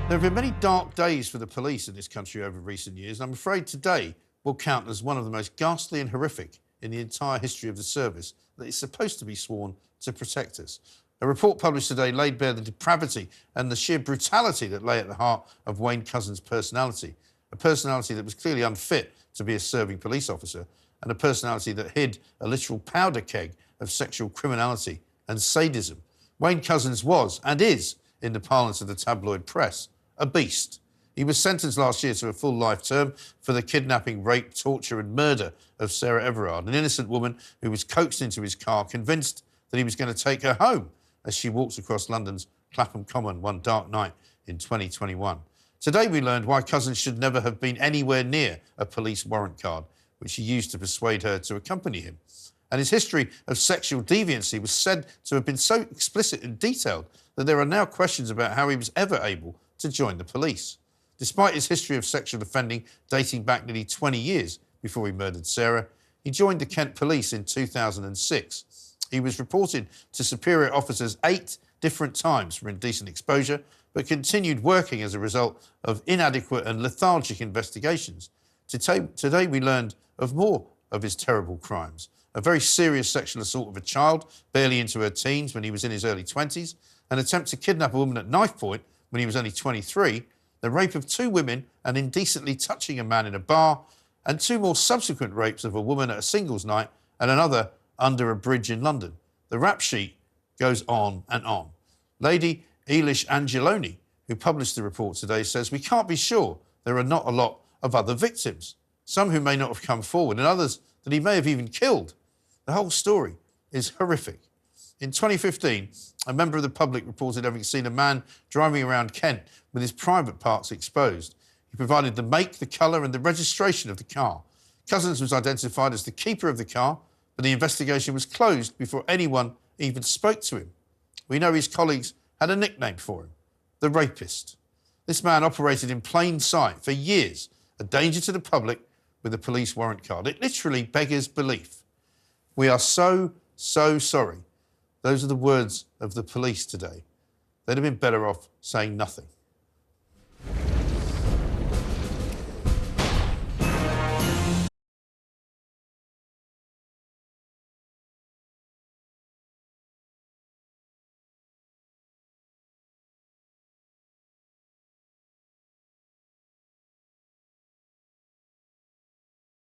There have been many dark days for the police in this country over recent years, and I'm afraid today will count as one of the most ghastly and horrific in the entire history of the service that is supposed to be sworn to protect us. A report published today laid bare the depravity and the sheer brutality that lay at the heart of Wayne Couzens' personality, a personality that was clearly unfit to be a serving police officer, and a personality that hid a literal powder keg of sexual criminality and sadism. Wayne Couzens was, and is, in the parlance of the tabloid press, a beast. He was sentenced last year to a full life term for the kidnapping, rape, torture and murder of Sarah Everard, an innocent woman who was coaxed into his car, convinced that he was going to take her home as she walks across London's Clapham Common one dark night in 2021. Today we learned why Couzens should never have been anywhere near a police warrant card, which he used to persuade her to accompany him. And his history of sexual deviancy was said to have been so explicit and detailed that there are now questions about how he was ever able to join the police. Despite his history of sexual offending dating back nearly 20 years before he murdered Sarah, he joined the Kent Police in 2006. He was reported to superior officers 8 different times for indecent exposure, but continued working as a result of inadequate and lethargic investigations. Today we learned of more of his terrible crimes. A very serious sexual assault of a child, barely into her teens when he was in his early 20s, an attempt to kidnap a woman at knife point when he was only 23, the rape of 2 women and indecently touching a man in a bar, and 2 more subsequent rapes of a woman at a singles night and another under a bridge in London. The rap sheet goes on and on. Lady Elish Angiolini, who published the report today, says we can't be sure there are not a lot of other victims, some who may not have come forward and others that he may have even killed. The whole story is horrific. In 2015, a member of the public reported having seen a man driving around Kent with his private parts exposed. He provided the make, the colour and the registration of the car. Couzens was identified as the keeper of the car, but the investigation was closed before anyone even spoke to him. We know his colleagues had a nickname for him, the Rapist. This man operated in plain sight for years, a danger to the public with a police warrant card. It literally beggars belief. We are so sorry. Those are the words of the police today. They'd have been better off saying nothing.